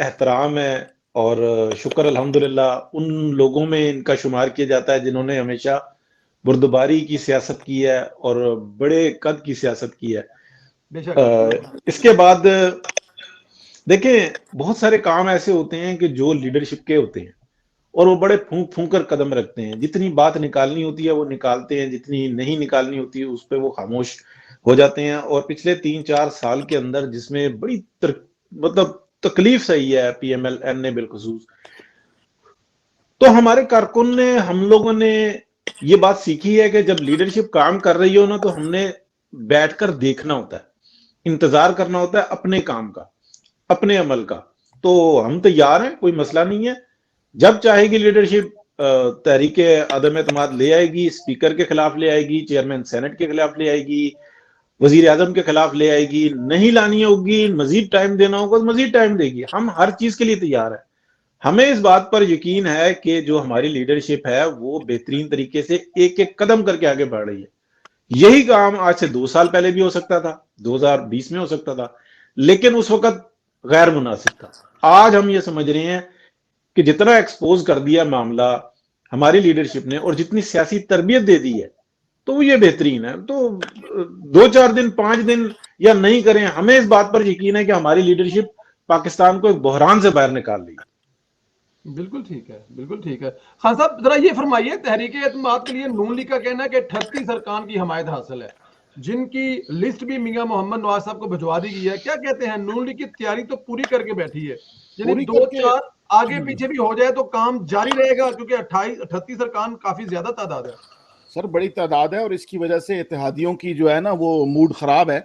احترام ہے، اور شکر الحمدللہ ان لوگوں میں ان کا شمار کیا جاتا ہے جنہوں نے ہمیشہ بردباری کی سیاست کی ہے اور بڑے قد کی سیاست کی ہے۔ بے شک اس کے بعد دیکھیں، بہت سارے کام ایسے ہوتے ہیں کہ جو لیڈرشپ کے ہوتے ہیں، اور وہ بڑے پھونک پھونک کر قدم رکھتے ہیں، جتنی بات نکالنی ہوتی ہے وہ نکالتے ہیں، جتنی نہیں نکالنی ہوتی اس پہ وہ خاموش ہو جاتے ہیں۔ اور پچھلے 3-4 سال کے اندر جس میں بڑی مطلب تکلیف صحیح ہے پی ایم ایل این نے بالخصوص، تو ہمارے کارکن نے، ہم لوگوں نے یہ بات سیکھی ہے کہ جب لیڈرشپ کام کر رہی ہو نا تو ہم نے بیٹھ کر دیکھنا ہوتا ہے، انتظار کرنا ہوتا ہے اپنے کام کا، اپنے عمل کا۔ تو ہم تیار ہیں، کوئی مسئلہ نہیں ہے۔ جب چاہے گی لیڈرشپ تحریک عدم اعتماد لے آئے گی، اسپیکر کے خلاف لے آئے گی، چیئرمین سینٹ کے خلاف لے آئے گی، وزیر اعظم کے خلاف لے آئے گی، نہیں لانی ہوگی، مزید ٹائم دینا ہوگا تو مزید ٹائم دے گی۔ ہم ہر چیز کے لیے تیار ہیں۔ ہمیں اس بات پر یقین ہے کہ جو ہماری لیڈرشپ ہے وہ بہترین طریقے سے ایک ایک قدم کر کے آگے بڑھ رہی ہے۔ یہی کام آج سے 2 سال پہلے بھی ہو سکتا تھا، 2020 میں ہو سکتا تھا، لیکن اس وقت غیر مناسب تھا۔ آج ہم یہ سمجھ رہے ہیں کہ جتنا ایکسپوز کر دیا معاملہ ہماری لیڈرشپ نے اور جتنی سیاسی تربیت دے دی ہے تو وہ یہ بہترین ہے۔ تو 2-4 دن 5 دن یا نہیں کریں، ہمیں اس بات پر یقین ہے کہ ہماری لیڈرشپ پاکستان کو ایک بحران سے باہر نکال رہی ہے۔ بالکل ٹھیک ہے، بالکل ٹھیک ہے۔ خان صاحب ذرا یہ فرمائیے، تحریک اعتماد کے لیے نون لیگ کا کہنا ہے کہ 38 ارکان کی حمایت حاصل ہے، جن کی لسٹ بھی میاں محمد نواز صاحب کو بھجوا دی گئی ہے۔ کیا کہتے ہیں، نون لیگ کی تیاری تو پوری کر کے بیٹھی ہے، یعنی پوری کر کے 2-4 آگے پیچھے بھی ہو جائے تو کام جاری رہے گا، کیونکہ 38 ارکان کافی زیادہ تعداد ہے۔ سر بڑی تعداد ہے، اور اس کی وجہ سے اتحادیوں کی جو ہے نا وہ موڈ خراب ہے،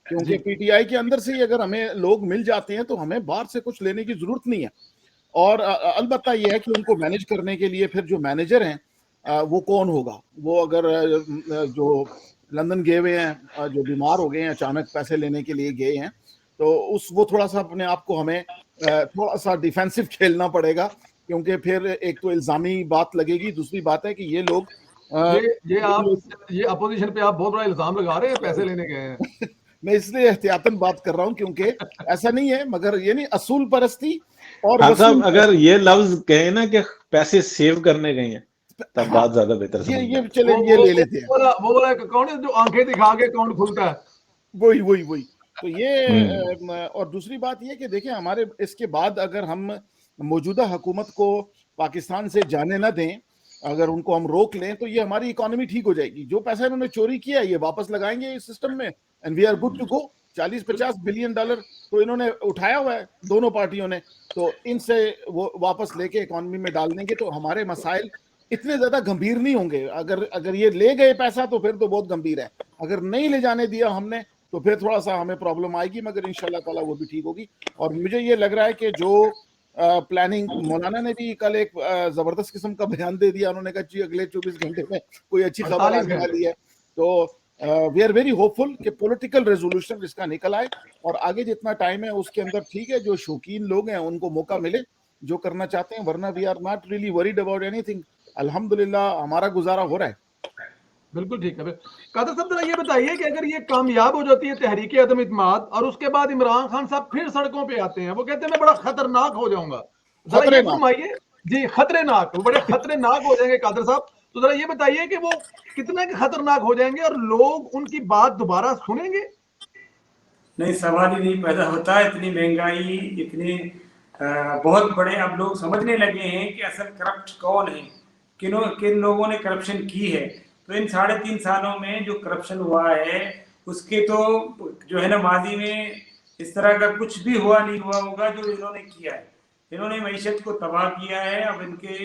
کیونکہ پی ٹی آئی کے اندر سے ہی اگر ہمیں لوگ مل جاتے ہیں تو ہمیں باہر سے کچھ لینے کی ضرورت نہیں ہے۔ اور البتہ یہ ہے کہ ان کو مینج کرنے کے لیے پھر جو مینیجر ہیں وہ کون ہوگا؟ وہ اگر جو لندن گئے ہوئے ہیں، جو بیمار ہو گئے ہیں، اچانک پیسے لینے کے لیے گئے ہیں، تو وہ تھوڑا سا اپنے آپ کو ہمیں تھوڑا سا ڈیفینسو کھیلنا پڑے گا، کیونکہ پھر ایک تو الزامی بات لگے گی، دوسری بات ہے کہ یہ لوگ یہ اپوزیشن پہ آپ بہت بڑا الزام لگا رہے ہیں، پیسے لینے گئے ہیں۔ میں اس لیے احتیاطاً بات کر رہا ہوں، کیونکہ ایسا نہیں ہے، مگر یہ نہیں، اصول پرستی اور خان صاحب وصول اگر یہ لفظ کہیں نا کہ پیسے سیو کرنے گئے ہیں تب ہاں بات زیادہ بہتر سمجھتا یہ ہے۔ چلیں یہ لے لیتے ہیں، وہ والا اکاؤنٹ ہے جو آنکھیں دکھا کے اکاؤنٹ کھلتا ہے۔ وہی تو یہ اور دوسری بات یہ کہ دیکھیں، ہمارے اس کے بعد اگر ہم موجودہ حکومت کو پاکستان سے جانے نہ دیں، اگر ان کو ہم روک لیں، تو یہ ہماری اکانومی ٹھیک ہو جائے گی۔ جو پیسہ انہوں نے چوری کیا ہے یہ واپس لگائیں گے اس سسٹم میں، and we are good to go. 40-50 billion dollar تو انہوں نے اٹھایا ہوا ہے دونوں پارٹیوں نے، تو ان سے وہ واپس لے کے اکانومی میں ڈال دیں گے تو ہمارے مسائل اتنے زیادہ گمبھیر نہیں ہوں گے۔ اگر یہ لے گئے پیسہ تو پھر تو بہت گمبھیر ہے، اگر نہیں لے جانے دیا ہم نے تو پھر تھوڑا سا ہمیں پرابلم آئے گی، مگر انشاءاللہ تعالیٰ وہ بھی ٹھیک ہوگی۔ اور مجھے یہ لگ رہا ہے کہ جو پلاننگ، مولانا نے بھی کل ایک زبردست قسم کا بیان دے دیا، انہوں نے کہا جی اگلے 24 گھنٹے میں کوئی اچھی خبر 48 آنے گھنٹے والی ہے، تو وی آر ویری ہوپ فل کہ پولیٹیکل ریزولوشن اس کا نکل آئے، اور آگے جتنا ٹائم ہے اس کے اندر ٹھیک ہے، جو شوقین لوگ ہیں ان کو موقع ملے جو کرنا چاہتے ہیں، ورنہ we are not really worried about اینی تھنگ۔ الحمدللہ ہمارا گزارا ہو رہا ہے۔ بالکل ٹھیک ہے۔ قادر صاحب ذرا یہ بتائیے کہ اگر یہ کامیاب ہو جاتی ہے تحریک عدم اعتماد اور اس کے بعد عمران خان صاحب پھر سڑکوں پہ آتے ہیں، وہ کہتے ہیں میں بڑا خطرناک ہو جاؤں گا، ذرا خطرے یہ نہ فرمائیے۔ جی خطرے ناک، وہ بڑے خطرے ناک ہو جائیں گے قادر صاحب، تو ذرا یہ بتائیے کہ وہ کتنے خطرناک ہو جائیں گے اور لوگ ان کی بات دوبارہ سنیں گے؟ نہیں، سوال ہی نہیں پیدا ہوتا۔ اتنی مہنگائی، اتنے بہت بڑے، اب لوگ سمجھنے لگے ہیں کہ اصل کرپٹ کون ہے، کن لوگوں نے کرپشن کی ہے۔ تو ان 3.5 سالوں میں جو کرپشن ہوا ہے اس کے تو جو ہے نا ماضی میں اس طرح کا کچھ بھی ہوا نہیں ہوا ہوگا جو انہوں نے کیا ہے۔ انہوں نے معیشت کو تباہ کیا ہے۔ اب ان کے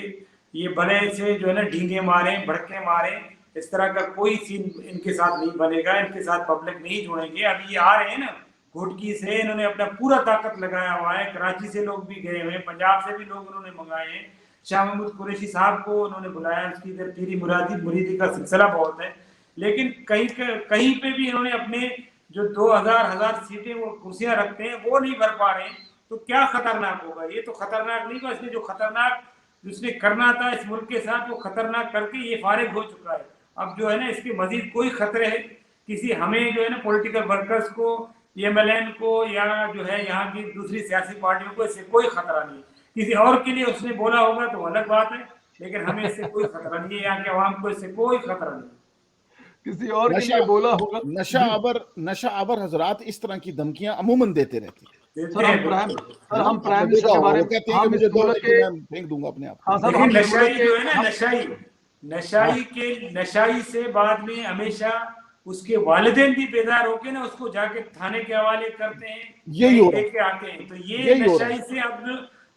یہ بڑے سے جو ہے نا ڈھینگے ماریں، بھڑکے ماریں، اس طرح کا کوئی سین ان کے ساتھ نہیں بنے گا، ان کے ساتھ پبلک نہیں جوڑیں گے۔ اب یہ آ رہے ہیں نا گھٹکی سے، انہوں نے اپنا پورا طاقت لگایا ہوا ہے، کراچی سے لوگ بھی گئے ہوئے ہیں، پنجاب سے بھی لوگ انہوں نے منگائے ہیں، شاہ محمود قریشی صاحب کو انہوں نے بلایا، اس کی ادھر پیری مریدی کا سلسلہ بہت ہے، لیکن کہیں پہ بھی انہوں نے اپنے جو 2000 سیٹیں وہ کرسیاں رکھتے ہیں وہ نہیں بھر پا رہے ہیں۔ تو کیا خطرناک ہوگا؟ یہ تو خطرناک نہیں ہوگا، اس نے جو خطرناک جس نے کرنا تھا اس ملک کے ساتھ وہ خطرناک کر کے یہ فارغ ہو چکا ہے۔ اب جو ہے نا اس کے مزید کوئی خطرے ہے کسی ہمیں جو ہے نا پولیٹیکل ورکرز کو MLN کو یا جو ہے یہاں کی دوسری سیاسی پارٹیوں کو اس سے کوئی خطرہ نہیں. کسی اور کے لیے اس نے بولا ہوگا تو الگ بات ہے, لیکن ہمیں اس سے کوئی خطرہ نہیں ہے, یہاں کے عوام کو اس سے کوئی خطرہ نہیں. کسی اور کے لیے بولا ہوگا. نشہ آور حضرات اس طرح کی دھمکیاں عموماً دیتے رہتے ہیں. سر ہم پرائم منسٹر کے بارے میں ہم اس ملک کے پھینک دوں گا اپنے آپ. ہاں صاحب, لیکن نشائی جو ہے نا, نشائی سے بعد میں ہمیشہ اس کے والدین بھی بیدار ہو کے نا اس کو جا کے تھانے کے حوالے کرتے ہیں, لے کے آتے ہیں. تو یہ نشائی سے اب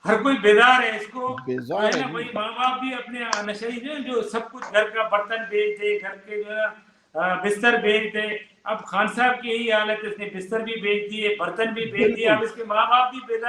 ہر کوئی بیدار ہے, اس کو جو ہے نا بھائی ماں باپ بھی اپنے نشائی جو سب کچھ گھر کا برتن بیچ دے, گھر کے جو ہے بستر بیچ دے. اب خان صاحب کی یہی حالت ہے, اس نے بستر بھی بیچ دیے, برتن بھی بیچ دیے, اب اس کے ماں باپ بھی بیدار